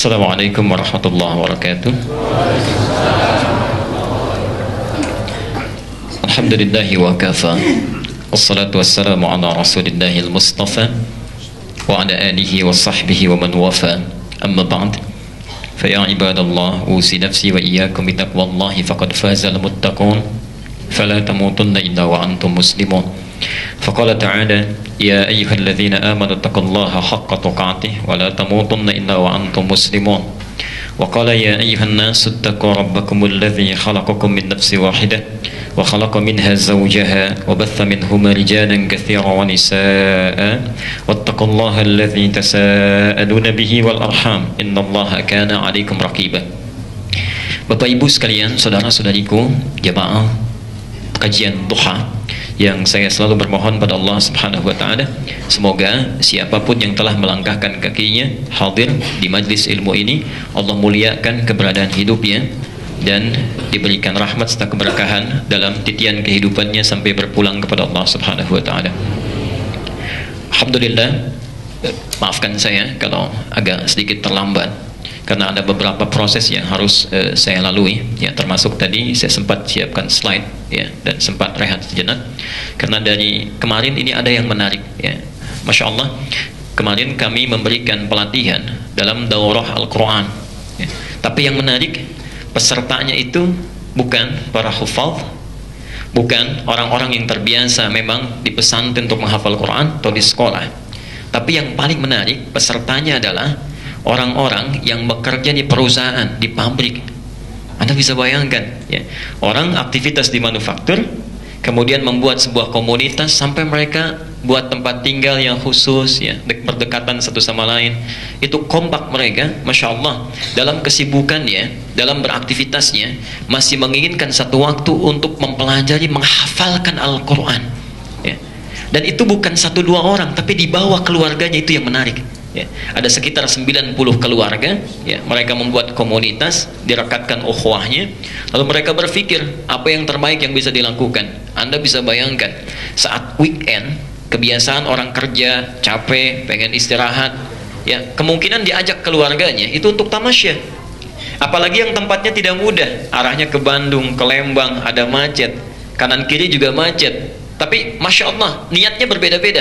Assalamualaikum warahmatullahi wabarakatuh. Alhamdulillahi wa kafa. Wassalatu wassalamu ala rasulillahil mustafa wa ala alihi wa sahbihi wa man wafa. Amma ba'd. Fa ya ibadallah, usi nafsi wa iyyakum bi taqwallahi faqad fazal muttaqun. Fala tamutunna illa wa antum muslimun. فقال تعالى يا أيها الذين آمنوا اتقوا الله حق تقاته ولا تموتن إلا وأنتم مسلمون وقال يا أيها الناس اتقوا ربكم الذي خلقكم من نفس واحدة وخلق منها زوجها وبث منهما رجالا كثيرا ونساء واتقوا الله الذي تساءلون به والأرحام إن الله كان عليكم رقيبا. Bapak Ibu sekalian, saudara-saudariku, jamaah kajian duha yang saya selalu bermohon pada Allah Subhanahu wa taala, semoga siapapun yang telah melangkahkan kakinya hadir di majlis ilmu ini, Allah muliakan keberadaan hidupnya dan diberikan rahmat serta keberkahan dalam titian kehidupannya sampai berpulang kepada Allah Subhanahu wa taala. Alhamdulillah, maafkan saya kalau agak sedikit terlambat karena ada beberapa proses yang harus saya lalui, ya, termasuk tadi saya sempat siapkan slide, ya, dan sempat rehat sejenak karena dari kemarin ini ada yang menarik, ya. Masya Allah, kemarin kami memberikan pelatihan dalam daurah Al-Quran, ya. Tapi yang menarik, pesertanya itu bukan para hufadz, bukan orang-orang yang terbiasa memang di pesantren untuk menghafal Quran atau di sekolah, tapi yang paling menarik pesertanya adalah orang-orang yang bekerja di perusahaan, di pabrik. Anda bisa bayangkan, ya, orang aktivitas di manufaktur, kemudian membuat sebuah komunitas sampai mereka buat tempat tinggal yang khusus, ya, berdekatan satu sama lain. Itu kompak mereka, masya Allah, dalam kesibukannya, dalam beraktivitasnya, masih menginginkan satu waktu untuk mempelajari, menghafalkan Al-Quran, ya. Dan itu bukan satu dua orang, tapi di bawah keluarganya. Itu yang menarik, ya. Ada sekitar 90 keluarga, ya. Mereka membuat komunitas, direkatkan ukhuwahnya, lalu mereka berpikir apa yang terbaik yang bisa dilakukan. Anda bisa bayangkan saat weekend, kebiasaan orang kerja capek, pengen istirahat, ya, kemungkinan diajak keluarganya itu untuk tamasya. Apalagi yang tempatnya tidak mudah, arahnya ke Bandung, ke Lembang, ada macet, kanan kiri juga macet. Tapi masya Allah, niatnya berbeda-beda.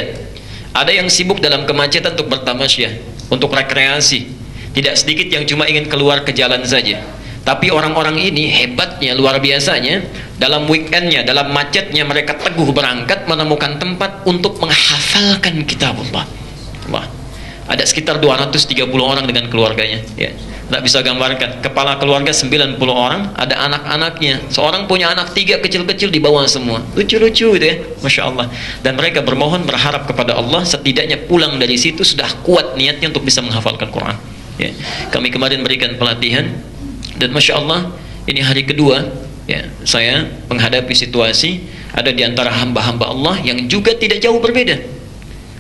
Ada yang sibuk dalam kemacetan untuk bertamasya, untuk rekreasi. Tidak sedikit yang cuma ingin keluar ke jalan saja. Tapi orang-orang ini hebatnya, luar biasanya, dalam weekendnya, dalam macetnya, mereka teguh berangkat menemukan tempat untuk menghafalkan kitabullah. Wah, ada sekitar 230 orang dengan keluarganya, ya. Tidak bisa gambarkan, kepala keluarga 90 orang, ada anak-anaknya, seorang punya anak 3 kecil-kecil di bawah semua, lucu-lucu gitu, ya, masya Allah. Dan mereka bermohon, berharap kepada Allah, setidaknya pulang dari situ sudah kuat niatnya untuk bisa menghafalkan Quran, ya. Kami kemarin berikan pelatihan, dan masya Allah, ini hari kedua, ya, saya menghadapi situasi ada di antara hamba-hamba Allah yang juga tidak jauh berbeda.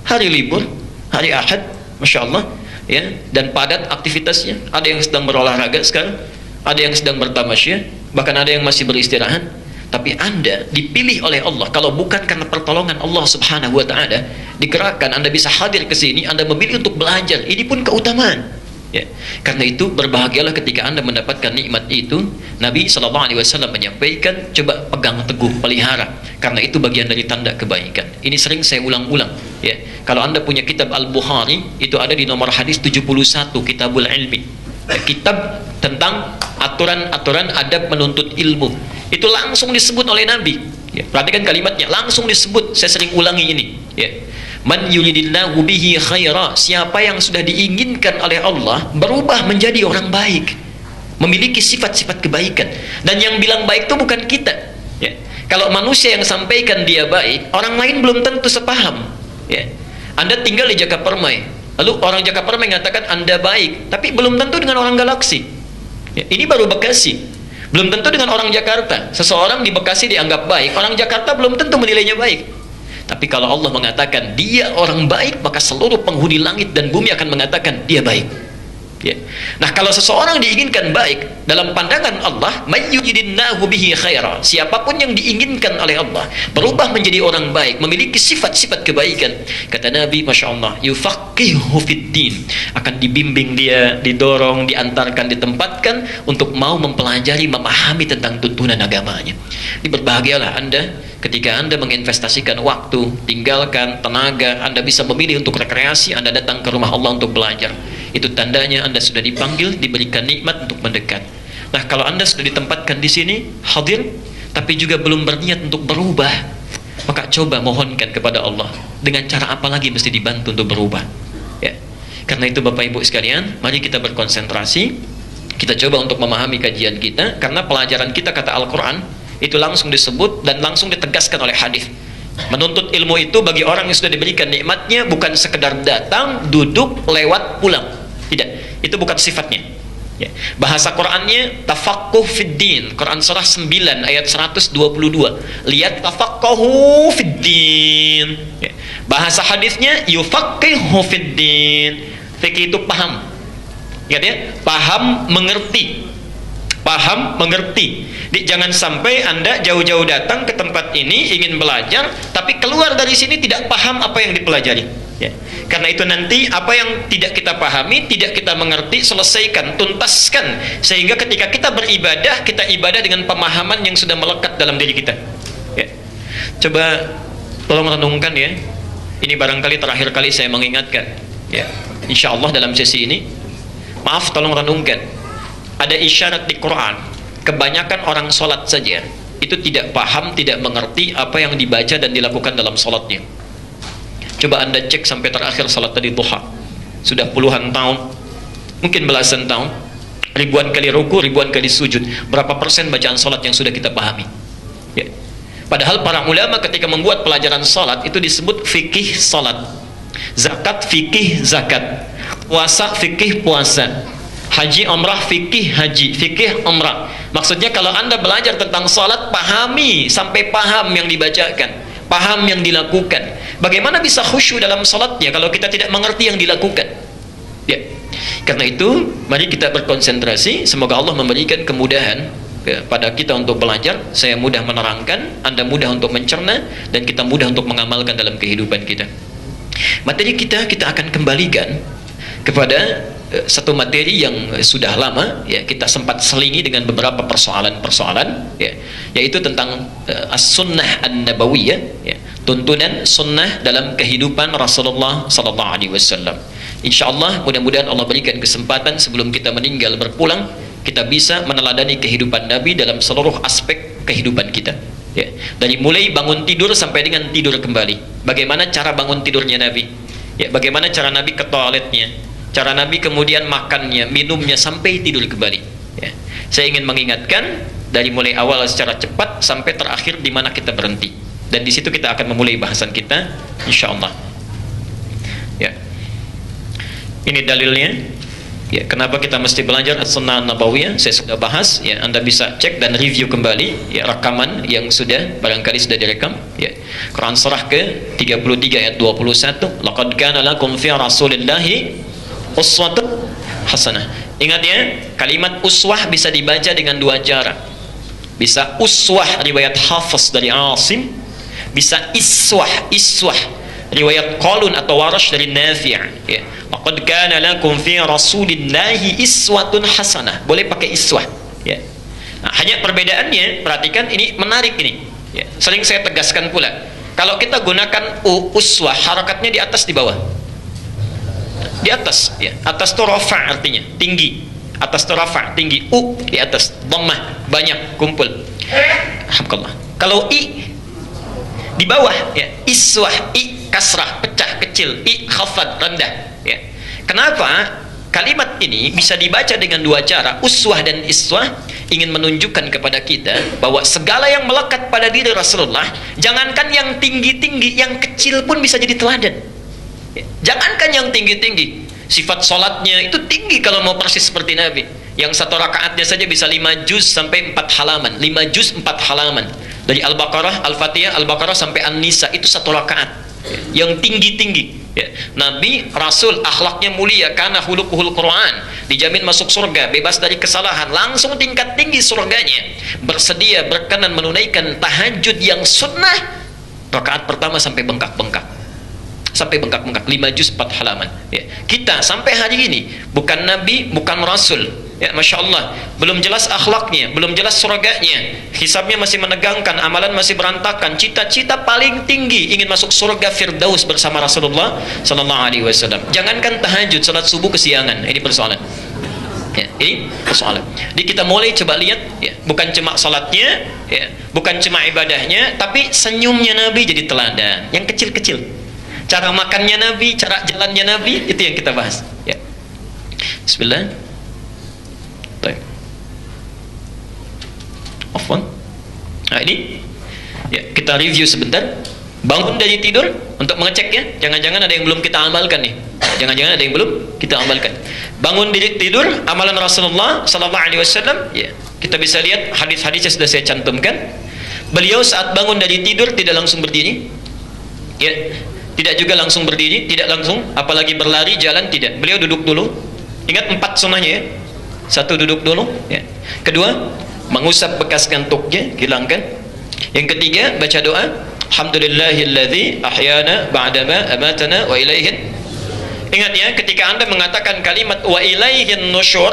Hari libur, hari Ahad, masya Allah, ya, dan padat aktivitasnya. Ada yang sedang berolahraga sekarang, ada yang sedang bertamasya, bahkan ada yang masih beristirahat. Tapi Anda dipilih oleh Allah, kalau bukan karena pertolongan Allah Subhanahu wa taala, digerakkan Anda bisa hadir ke sini, Anda memilih untuk belajar. Ini pun keutamaan, ya. Karena itu berbahagialah ketika Anda mendapatkan nikmat itu. Nabi SAW menyampaikan, coba pegang teguh, pelihara, karena itu bagian dari tanda kebaikan. Ini sering saya ulang-ulang, ya. Kalau Anda punya kitab Al-Bukhari, itu ada di nomor hadis 71, Kitabul Ilmi, kitab tentang aturan-aturan adab menuntut ilmu. Itu langsung disebut oleh Nabi, ya. Perhatikan kalimatnya, langsung disebut. Saya sering ulangi ini, ya. Man yuridillahu bihi khaira, siapa yang sudah diinginkan oleh Allah berubah menjadi orang baik, memiliki sifat-sifat kebaikan. Dan yang bilang baik itu bukan kita, ya. Kalau manusia yang sampaikan dia baik, orang lain belum tentu sepaham, ya. Anda tinggal di Jakapermai, lalu orang Jakapermai mengatakan Anda baik, tapi belum tentu dengan orang Galaksi, ya. Ini baru Bekasi, belum tentu dengan orang Jakarta. Seseorang di Bekasi dianggap baik, orang Jakarta belum tentu menilainya baik. Tapi kalau Allah mengatakan dia orang baik, maka seluruh penghuni langit dan bumi akan mengatakan dia baik. Ya. Nah, kalau seseorang diinginkan baik dalam pandangan Allah, may yuridillahu bihi khaira, siapapun yang diinginkan oleh Allah berubah menjadi orang baik, memiliki sifat-sifat kebaikan, kata Nabi, Masya Allah, yufaqihu fiddin, akan dibimbing dia, didorong, diantarkan, ditempatkan untuk mau mempelajari, memahami tentang tuntunan agamanya. Ini berbahagialah Anda ketika Anda menginvestasikan waktu, tinggalkan tenaga, Anda bisa memilih untuk rekreasi, Anda datang ke rumah Allah untuk belajar. Itu tandanya Anda sudah dipanggil, diberikan nikmat untuk mendekat. Nah, kalau Anda sudah ditempatkan di sini, hadir, tapi juga belum berniat untuk berubah, maka coba mohonkan kepada Allah, dengan cara apa lagi mesti dibantu untuk berubah. Ya. Karena itu Bapak Ibu sekalian, mari kita berkonsentrasi, kita coba untuk memahami kajian kita, karena pelajaran kita, kata Al-Quran, itu langsung disebut dan langsung ditegaskan oleh hadis. Menuntut ilmu itu bagi orang yang sudah diberikan nikmatnya bukan sekedar datang, duduk, lewat, pulang. Tidak, itu bukan sifatnya. Ya. Bahasa Qurannya tafaqquh fiddin, Quran surah 9 ayat 122. Lihat tafaqquhu fiddin. Ya. Bahasa hadisnya yufaqihu fiddin. Fikih itu paham. Ingat ya, paham, mengerti. Paham, mengerti. Jangan sampai Anda jauh-jauh datang ke tempat ini ingin belajar, tapi keluar dari sini tidak paham apa yang dipelajari. Ya. Karena itu nanti apa yang tidak kita pahami, tidak kita mengerti, selesaikan, tuntaskan, sehingga ketika kita beribadah, kita ibadah dengan pemahaman yang sudah melekat dalam diri kita. Ya. Coba tolong renungkan ya. Ini barangkali terakhir kali saya mengingatkan. Ya. Insya Allah dalam sesi ini, maaf, tolong renungkan. Ada isyarat di Quran, kebanyakan orang sholat saja itu tidak paham, tidak mengerti apa yang dibaca dan dilakukan dalam sholatnya. Coba Anda cek sampai terakhir salat tadi duha, sudah puluhan tahun, mungkin belasan tahun, ribuan kali ruku, ribuan kali sujud, berapa persen bacaan salat yang sudah kita pahami? Ya. Padahal para ulama ketika membuat pelajaran salat itu disebut fikih salat, zakat fikih zakat, puasa fikih puasa, haji umrah fikih haji, fikih umrah. Maksudnya kalau Anda belajar tentang salat, pahami sampai paham yang dibacakan, paham yang dilakukan. Bagaimana bisa khusyuk dalam salatnya kalau kita tidak mengerti yang dilakukan? Ya. Karena itu, mari kita berkonsentrasi. Semoga Allah memberikan kemudahan kepada kita untuk belajar. Saya mudah menerangkan, Anda mudah untuk mencerna, dan kita mudah untuk mengamalkan dalam kehidupan kita. Materi kita akan kembalikan kepada satu materi yang sudah lama ya kita sempat selingi dengan beberapa persoalan-persoalan ya, yaitu tentang as-sunnah an-nabawiyah ya, tuntunan sunnah dalam kehidupan Rasulullah sallallahu alaihi wasallam. Insyaallah mudah-mudahan Allah berikan kesempatan sebelum kita meninggal berpulang kita bisa meneladani kehidupan Nabi dalam seluruh aspek kehidupan kita ya. Dari mulai bangun tidur sampai dengan tidur kembali. Bagaimana cara bangun tidurnya Nabi? Ya, bagaimana cara Nabi ke toiletnya? Cara Nabi kemudian makannya, minumnya sampai tidur kembali. Ya. Saya ingin mengingatkan dari mulai awal secara cepat sampai terakhir di mana kita berhenti. Dan di situ kita akan memulai bahasan kita, insya Allah. Ya. Ini dalilnya. Ya, kenapa kita mesti belajar as-sunnah an-nabawiyah? Saya sudah bahas. Ya, Anda bisa cek dan review kembali. Ya, rekaman yang sudah barangkali sudah direkam. Ya. Quran surah ke 33 ayat 21. Laqad kana lakum fi Rasulillahi uswatun hasanah. Ingat ya, kalimat uswah bisa dibaca dengan dua cara. Bisa uswah riwayat Hafiz dari Asim, bisa iswah riwayat Qalun atau Warash dari Nafi'. Ya. Laqad kana lakum fi Rasulillahi iswatun hasanah. Boleh pakai iswah. Ya. Nah, hanya perbedaannya, perhatikan ini menarik ini. Ya. Sering saya tegaskan pula. Kalau kita gunakan uswah, harakatnya di atas di bawah. Di atas ya, atas itu rafa artinya tinggi, atas itu rafa tinggi, di atas dhammah banyak kumpul. Alhamdulillah. Kalau di bawah ya, iswah, kasrah pecah kecil, khafad rendah ya. Kenapa kalimat ini bisa dibaca dengan dua cara, uswah dan iswah? Ingin menunjukkan kepada kita bahwa segala yang melekat pada diri Rasulullah, jangankan yang tinggi-tinggi, yang kecil pun bisa jadi teladan. Jangankan yang tinggi-tinggi, sifat sholatnya itu tinggi kalau mau persis seperti Nabi. Yang satu rakaatnya saja bisa 5 juz sampai 4 halaman, 5 juz 4 halaman. Dari Al-Baqarah, Al-Fatihah, Al-Baqarah sampai An-Nisa itu satu rakaat. Yang tinggi-tinggi Ya. Nabi, Rasul, akhlaknya mulia, karena khuluquhul Quran, dijamin masuk surga, bebas dari kesalahan, langsung tingkat tinggi surganya, bersedia berkenan menunaikan tahajud yang sunnah, rakaat pertama sampai bengkak-bengkak, 5 juz 4 halaman. Ya. Kita sampai hari ini bukan Nabi, bukan Rasul. Ya, Masya Allah, belum jelas akhlaknya, belum jelas surganya, hisabnya masih menegangkan, amalan masih berantakan, cita-cita paling tinggi ingin masuk surga Firdaus bersama Rasulullah Sallallahu Alaihi Wasallam. Jangankan tahajud, salat subuh kesiangan, ini persoalan. Ya, ini persoalan. Jadi kita mulai coba lihat, ya, bukan cuma salatnya, ya, bukan cuma ibadahnya, tapi senyumnya Nabi jadi teladan, yang kecil-kecil. Cara makannya Nabi, cara jalannya Nabi, itu yang kita bahas. Ya. Bismillah. Afwan. Nah ini ya, kita review sebentar. Bangun dari tidur untuk mengecek, ya, jangan-jangan ada yang belum kita amalkan nih. Jangan-jangan ada yang belum kita amalkan. Bangun dari tidur, amalan Rasulullah Sallallahu Alaihi Wasallam. Ya, kita bisa lihat hadis-hadisnya sudah saya cantumkan. Beliau saat bangun dari tidur tidak langsung berdiri, ya, tidak juga langsung berdiri, tidak langsung, apalagi berlari, jalan, tidak. Beliau duduk dulu. Ingat 4 sunnahnya, ya. 1, duduk dulu, ya. Kedua, mengusap bekas ngantuknya, hilangkan. Yang ketiga, baca doa, alhamdulillahilladzi ahyana ba'dama amatana wa ilaihin. Ingat, ya, ketika Anda mengatakan kalimat wa ilaihin nusyur,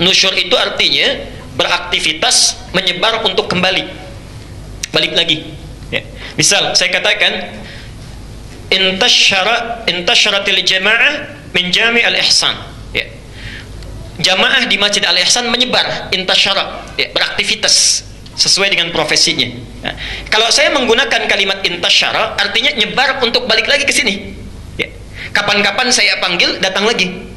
nusyur itu artinya beraktivitas, menyebar untuk kembali, balik lagi, ya. Misal saya katakan intasyaratil jama'ah min jami' al-ihsan, ya. Jamaah di Masjid Al-Ihsan menyebar, intasyara, ya, beraktivitas sesuai dengan profesinya. Nah, kalau saya menggunakan kalimat intasyara, artinya nyebar untuk balik lagi ke sini. Ya. Kapan-kapan saya panggil, datang lagi.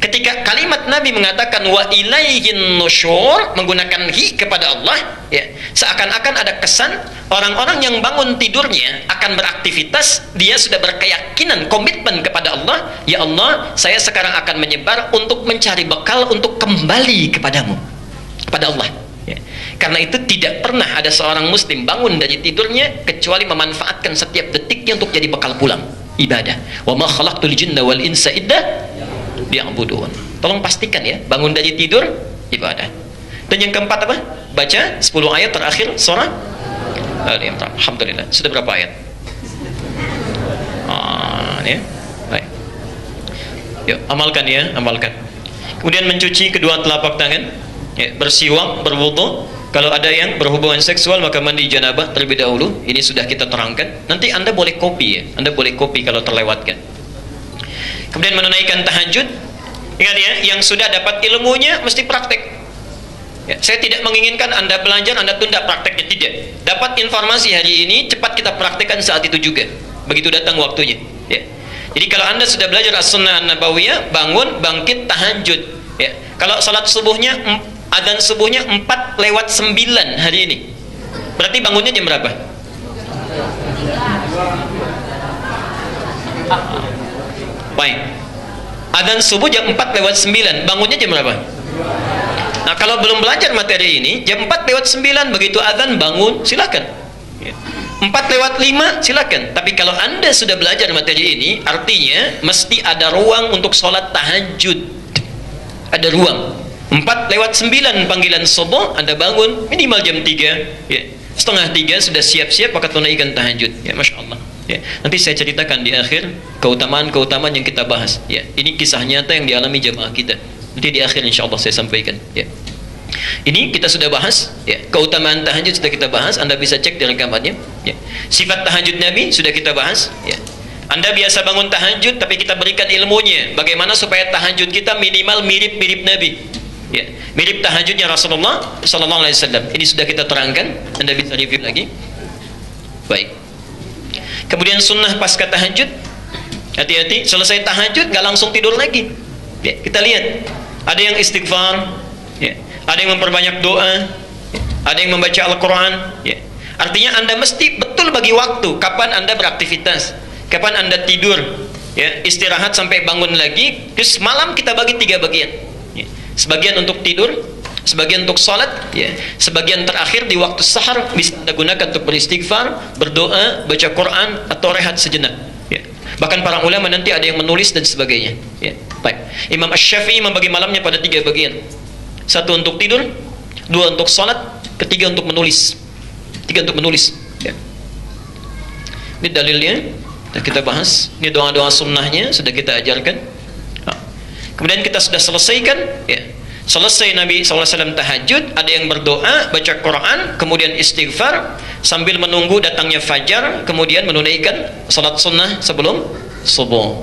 Ketika kalimat Nabi mengatakan wa ilaihin nusyur, menggunakan hi kepada Allah, ya, seakan-akan ada kesan orang-orang yang bangun tidurnya akan beraktivitas, dia sudah berkeyakinan, komitmen kepada Allah, ya Allah, saya sekarang akan menyebar untuk mencari bekal untuk kembali kepadamu, kepada Allah. Ya. Karena itu tidak pernah ada seorang muslim bangun dari tidurnya kecuali memanfaatkan setiap detiknya untuk jadi bekal pulang ibadah. Wa ma khalaqtul jinna wal insa illa liya'budun. Tolong pastikan, ya, bangun dari tidur ibadah. Dan yang keempat apa? Baca 10 ayat terakhir surah Al-Imran. Alhamdulillah. Sudah berapa ayat? Ya. Baik. Yuk, amalkan, ya, amalkan. Kemudian mencuci kedua telapak tangan, ya, bersiwak, berwudu. Kalau ada yang berhubungan seksual maka mandi janabah terlebih dahulu. Ini sudah kita terangkan. Nanti Anda boleh copy, ya. Anda boleh copy kalau terlewatkan. Kemudian menunaikan tahajud. Ingat, ya, yang sudah dapat ilmunya mesti praktek. Ya, saya tidak menginginkan Anda belajar, Anda tunda prakteknya, tidak. Dapat informasi hari ini, cepat kita praktekkan saat itu juga. Begitu datang waktunya. Ya. Jadi kalau Anda sudah belajar as-sunnah an-nabawiyah, bangun, bangkit, tahajud. Ya. Kalau salat subuhnya, adzan subuhnya 4:09 hari ini. Berarti bangunnya jam berapa? Baik. Adzan subuh jam 4:09, bangunnya jam berapa? Nah, kalau belum belajar materi ini, jam 4:09 begitu adzan bangun, silakan. 4:05 silakan. Tapi kalau Anda sudah belajar materi ini, artinya mesti ada ruang untuk sholat tahajud. Ada ruang. 4:09 panggilan subuh, Anda bangun minimal jam 3, ya. 2:30 sudah siap-siap maka tunaikan tahajud. Ya, Masya Allah. Ya, nanti saya ceritakan di akhir keutamaan-keutamaan yang kita bahas. Ya, ini kisah nyata yang dialami jemaah kita. Nanti di akhir insya Allah saya sampaikan. Ya. Ini kita sudah bahas. Ya, keutamaan tahajud sudah kita bahas. Anda bisa cek di rekamannya. Ya. Sifat tahajud Nabi sudah kita bahas. Ya. Anda biasa bangun tahajud, tapi kita berikan ilmunya. Bagaimana supaya tahajud kita minimal mirip-mirip Nabi. Ya, mirip tahajudnya Rasulullah Sallallahu Alaihi Wasallam. Ini sudah kita terangkan. Anda bisa review lagi. Baik. Kemudian sunnah pasca tahajud, hati-hati, selesai tahajud gak langsung tidur lagi. Ya, kita lihat, ada yang istighfar, ya, ada yang memperbanyak doa, ya, ada yang membaca Al-Quran. Ya. Artinya Anda mesti betul bagi waktu kapan Anda beraktivitas, kapan Anda tidur, ya, istirahat sampai bangun lagi. Terus malam kita bagi 3 bagian. Ya. Sebagian untuk tidur, sebagian untuk sholat, ya. Sebagian terakhir di waktu sahar bisa Anda gunakan untuk beristighfar, berdoa, baca Quran, atau rehat sejenak. Ya. Bahkan para ulama nanti ada yang menulis dan sebagainya. Ya. Baik. Imam Asy-Syafi'i membagi malamnya pada 3 bagian. 1 untuk tidur, 2 untuk sholat, 3 untuk menulis. 3 untuk menulis. Ya. Ini dalilnya sudah kita bahas. Ini doa-doa sunnahnya sudah kita ajarkan. Nah. Kemudian kita sudah selesaikan. Ya. Selesai Nabi SAW tahajud, ada yang berdoa, baca Quran, kemudian istighfar sambil menunggu datangnya fajar, kemudian menunaikan salat sunnah sebelum subuh.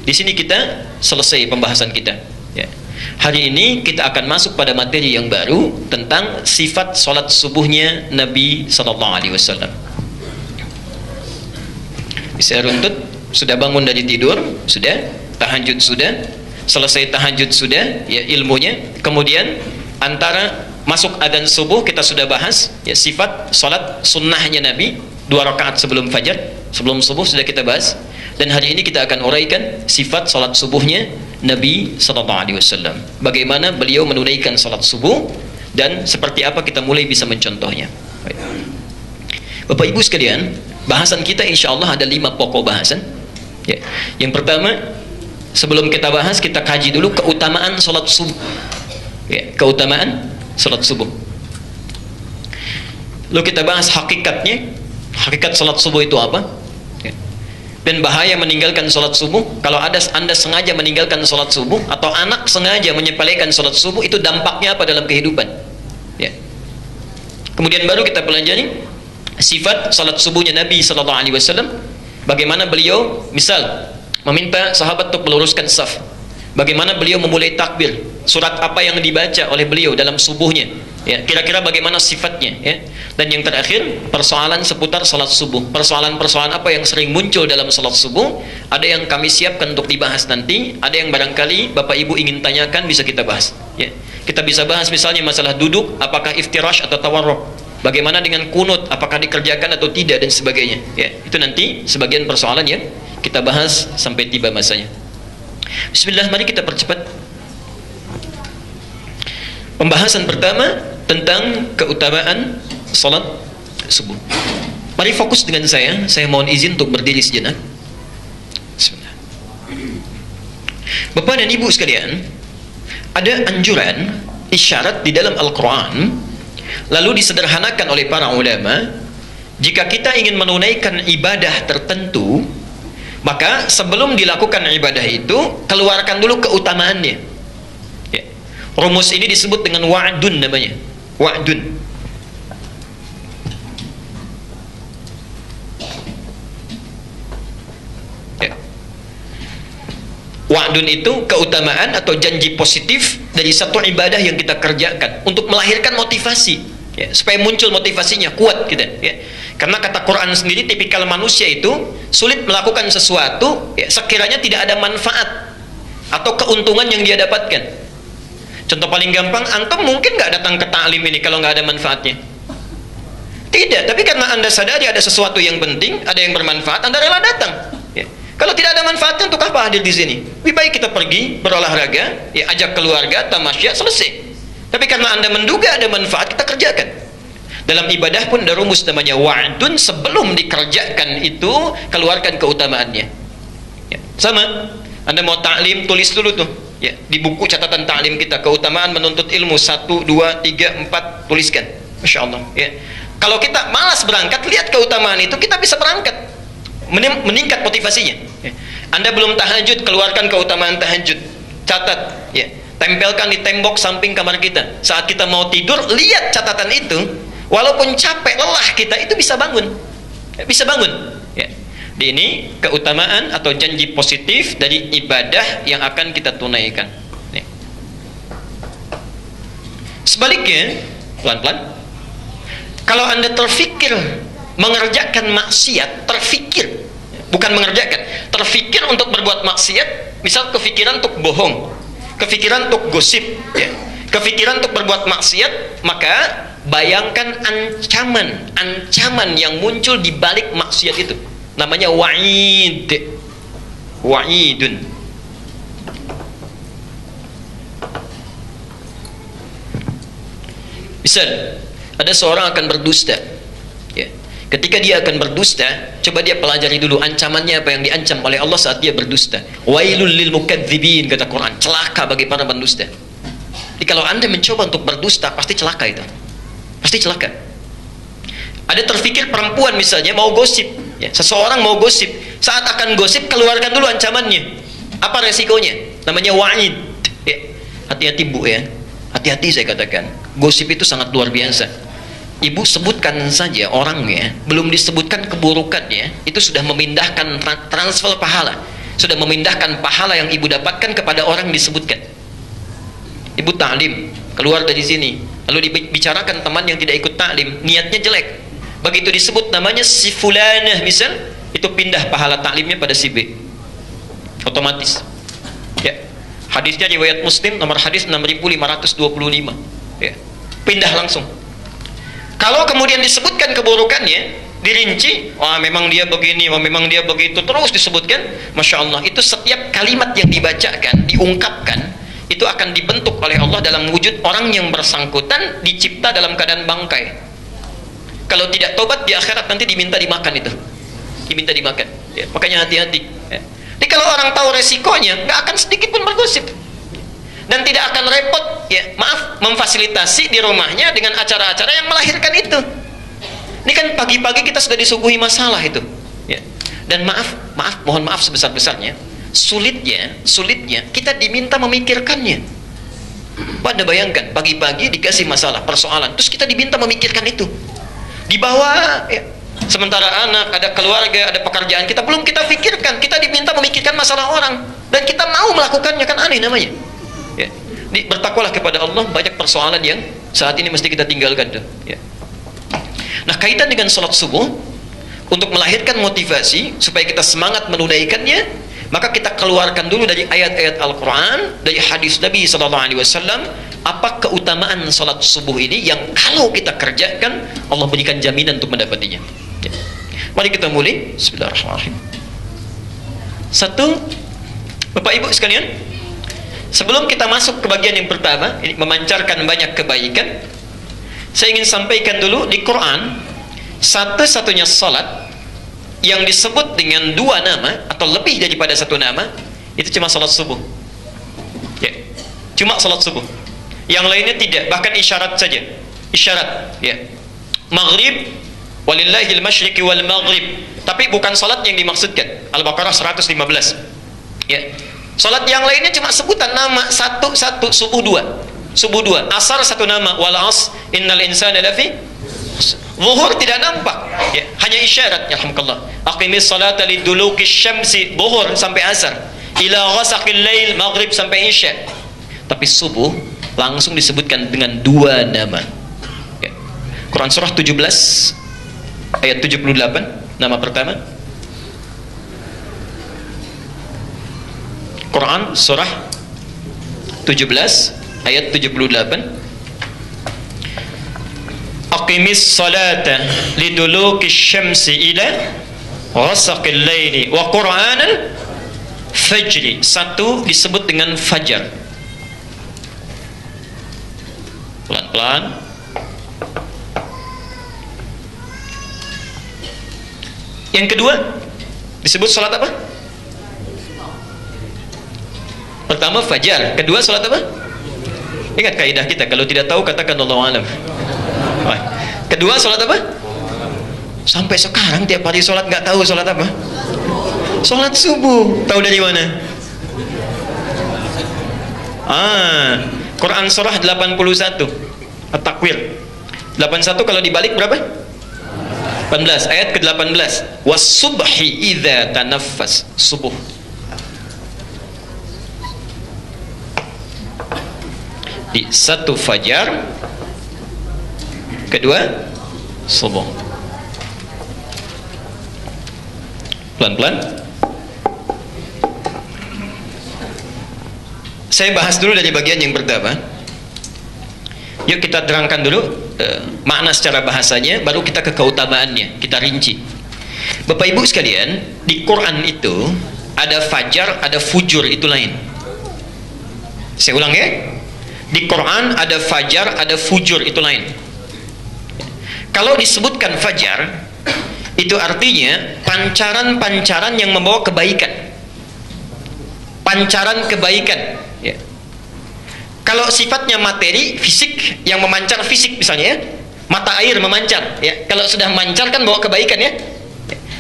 Di sini kita selesai pembahasan kita. Ya. Hari ini kita akan masuk pada materi yang baru tentang sifat salat subuhnya Nabi SAW. Bisa runtut, sudah bangun dari tidur, sudah tahajud sudah. Selesai tahajud sudah, ya ilmunya. Kemudian antara masuk adzan subuh kita sudah bahas, ya sifat salat sunnahnya Nabi 2 rakaat sebelum fajar, sebelum subuh sudah kita bahas. Dan hari ini kita akan uraikan sifat salat subuhnya Nabi SAW. Bagaimana beliau menunaikan salat subuh dan seperti apa kita mulai bisa mencontohnya. Baik. Bapak Ibu sekalian, bahasan kita insya Allah ada 5 pokok bahasan. Ya. Yang pertama, sebelum kita bahas, kita kaji dulu keutamaan salat subuh. Ya, keutamaan salat subuh. Lalu kita bahas hakikatnya. Hakikat salat subuh itu apa? Ya. Dan bahaya meninggalkan salat subuh. Kalau Anda sengaja meninggalkan salat subuh atau anak sengaja menyepelekan salat subuh, itu dampaknya apa dalam kehidupan? Ya. Kemudian baru kita pelajari sifat salat subuhnya Nabi SAW. Bagaimana beliau misal meminta sahabat untuk meluruskan saf. Bagaimana beliau memulai takbir. Surat apa yang dibaca oleh beliau dalam subuhnya. Ya, kira-kira bagaimana sifatnya. Ya. Dan yang terakhir, persoalan seputar salat subuh. Persoalan-persoalan apa yang sering muncul dalam salat subuh. Ada yang kami siapkan untuk dibahas nanti. Ada yang barangkali Bapak Ibu ingin tanyakan, bisa kita bahas. Ya. Kita bisa bahas misalnya masalah duduk, apakah iftirash atau tawarruk. Bagaimana dengan kunut, apakah dikerjakan atau tidak dan sebagainya. Ya, itu nanti sebagian persoalan yang kita bahas sampai tiba masanya. Bismillah, mari kita percepat. Pembahasan pertama tentang keutamaan salat subuh. Mari fokus dengan saya mohon izin untuk berdiri sejenak. Bismillah. Bapak dan Ibu sekalian, ada anjuran isyarat di dalam Al-Quran, lalu disederhanakan oleh para ulama. Jika kita ingin menunaikan ibadah tertentu, maka sebelum dilakukan ibadah itu, keluarkan dulu keutamaannya. Ya. Rumus ini disebut dengan wa'dun namanya. Wa'dun. Ya. Wa'dun itu keutamaan atau janji positif dari satu ibadah yang kita kerjakan untuk melahirkan motivasi. Ya, supaya muncul motivasinya, kuat kita. Ya. Karena kata Quran sendiri, tipikal manusia itu sulit melakukan sesuatu ya, sekiranya tidak ada manfaat atau keuntungan yang dia dapatkan. Contoh paling gampang, antum mungkin nggak datang ke ta'lim ini kalau nggak ada manfaatnya. Tidak, tapi karena Anda sadari ada sesuatu yang penting, ada yang bermanfaat, Anda rela datang. Ya. Kalau tidak ada manfaatnya, untuk apa hadir di sini? Lebih baik kita pergi berolahraga, ya, ajak keluarga, tamasya, selesai. Tapi karena Anda menduga ada manfaat, kita kerjakan. Dalam ibadah pun ada rumus namanya wa'dun. Sebelum dikerjakan itu, keluarkan keutamaannya. Ya. Sama, Anda mau ta'lim, tulis dulu tuh. Ya, di buku catatan ta'lim kita, keutamaan menuntut ilmu 1, 2, 3, 4, tuliskan. Masya Allah. Ya. Kalau kita malas berangkat, lihat keutamaan itu, kita bisa berangkat. Meningkat motivasinya. Ya. Anda belum tahajud, keluarkan keutamaan tahajud. Catat. Ya. Tempelkan di tembok samping kamar kita. Saat kita mau tidur, lihat catatan itu. Walaupun capek, lelah kita, itu bisa bangun. Bisa bangun. Ya. Ini keutamaan atau janji positif dari ibadah yang akan kita tunaikan. Ya. Sebaliknya, pelan-pelan, kalau Anda terfikir mengerjakan maksiat, terfikir, bukan mengerjakan, terfikir untuk berbuat maksiat, misal kefikiran untuk bohong, kefikiran untuk gosip, ya, kefikiran untuk berbuat maksiat, maka bayangkan ancaman yang muncul di balik maksiat itu. Namanya wa'id. Wa'idun. Misal, ada seorang akan berdusta. Ya. Ketika dia akan berdusta, coba dia pelajari dulu ancamannya apa yang diancam oleh Allah saat dia berdusta. Wailul lil mukadzibin, kata Quran, celaka bagi para pendusta. Jadi kalau Anda mencoba untuk berdusta, pasti celaka itu. Pasti celaka. Ada terfikir perempuan misalnya mau gosip, ya, seseorang mau gosip, saat akan gosip keluarkan dulu ancamannya. Apa resikonya? Namanya wa'id. Ya. Hati-hati Bu ya. Hati-hati saya katakan. Gosip itu sangat luar biasa. Ibu sebutkan saja orangnya, belum disebutkan keburukannya, itu sudah memindahkan transfer pahala. Sudah memindahkan pahala yang ibu dapatkan kepada orang yang disebutkan. Ibu ta'lim, keluar dari sini, lalu dibicarakan teman yang tidak ikut ta'lim, niatnya jelek. Begitu disebut namanya si fulanah misal, itu pindah pahala ta'limnya pada si B. Otomatis. Ya. Hadisnya riwayat Muslim nomor hadis 6525. Ya. Pindah langsung. Kalau kemudian disebutkan keburukannya, dirinci, wah memang dia begini, wah memang dia begitu, terus disebutkan, Masya Allah, itu setiap kalimat yang dibacakan, diungkapkan, itu akan dibentuk oleh Allah dalam wujud orang yang bersangkutan dicipta dalam keadaan bangkai. Kalau tidak tobat di akhirat nanti diminta dimakan itu, diminta dimakan. Ya, makanya hati-hati. Ya. Jadi kalau orang tahu resikonya, nggak akan sedikit pun bergosip, dan tidak akan repot, ya maaf, memfasilitasi di rumahnya dengan acara-acara yang melahirkan itu. Ini kan pagi-pagi kita sudah disuguhi masalah itu. Ya. Dan mohon maaf sebesar-besarnya, sulitnya kita diminta memikirkannya. Anda bayangkan pagi-pagi dikasih masalah, persoalan, terus kita diminta memikirkan itu. Di bawah, ya. Sementara anak, ada keluarga, ada pekerjaan, kita belum kita pikirkan, kita diminta memikirkan masalah orang, dan kita mau melakukannya, kan aneh namanya. Ya. Bertakwalah kepada Allah, banyak persoalan yang saat ini mesti kita tinggalkan. Ya. Nah, kaitan dengan sholat subuh, untuk melahirkan motivasi supaya kita semangat menunaikannya, maka kita keluarkan dulu dari ayat-ayat Al-Quran, dari hadis Nabi SAW, apa keutamaan sholat subuh ini yang kalau kita kerjakan, Allah berikan jaminan untuk mendapatinya. Ya. Mari kita mulai. Bismillahirrahmanirrahim. Satu, Bapak Ibu sekalian, sebelum kita masuk ke bagian yang pertama, ini memancarkan banyak kebaikan, saya ingin sampaikan dulu di Quran, satu-satunya salat yang disebut dengan dua nama atau lebih daripada satu nama, itu cuma salat subuh. Ya. Cuma salat subuh. Yang lainnya tidak, bahkan isyarat saja. Isyarat, ya. Maghrib, walillahil masyriqi wal maghrib. Tapi bukan salat yang dimaksudkan. Al-Baqarah 115. Ya. Salat yang lainnya cuma sebutan nama satu, subuh dua. Subuh dua, asar satu nama, wal as, innal insana lafi. Zuhur tidak nampak, ya, hanya isyarat. Alhamdulillah. Aqimis salata liduluki syamsi, zuhur sampai asar. Ila ghasaqil lail, maghrib sampai isya. Tapi subuh langsung disebutkan dengan dua nama. Ya. Quran surah 17 ayat 78, nama pertama. Quran surah 17 ayat 78. Aqimis salata liduluki syamsi ila ghasaqil laili wa qur'anal fajri. Satu disebut dengan fajar. Pelan-pelan. Yang kedua disebut salat apa? Pertama fajar, kedua salat apa? Ingat kaidah kita, kalau tidak tahu katakan Allahu a'lam. Kedua salat apa? Sampai sekarang tiap hari salat nggak tahu salat apa? Salat subuh. Tahu dari mana? Quran surah 81 At-Takwir 81, kalau dibalik berapa? 18, ayat ke-18. Was-subhi idza tanaffas, subuh. Di satu fajar, kedua subuh. Pelan-pelan. Saya bahas dulu dari bagian yang pertama. Yuk kita terangkan dulu makna secara bahasanya, baru kita ke keutamaannya, kita rinci. Bapak Ibu sekalian, di Quran itu ada fajar, ada fujur, itu lain. Saya ulang ya. Di Quran ada fajar, ada fujur, itu lain. Kalau disebutkan fajar, Itu artinya pancaran-pancaran yang membawa kebaikan, pancaran kebaikan, ya. Kalau sifatnya materi, fisik, yang memancar fisik misalnya, ya, mata air memancar, ya. Kalau sudah memancar kan bawa kebaikan, ya.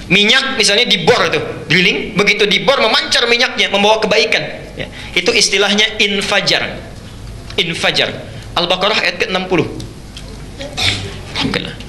Minyak misalnya dibor itu, drilling, begitu dibor memancar minyaknya, membawa kebaikan, ya. Itu istilahnya infajar. Infajar. Al-Baqarah ayat ke-60. Alhamdulillah.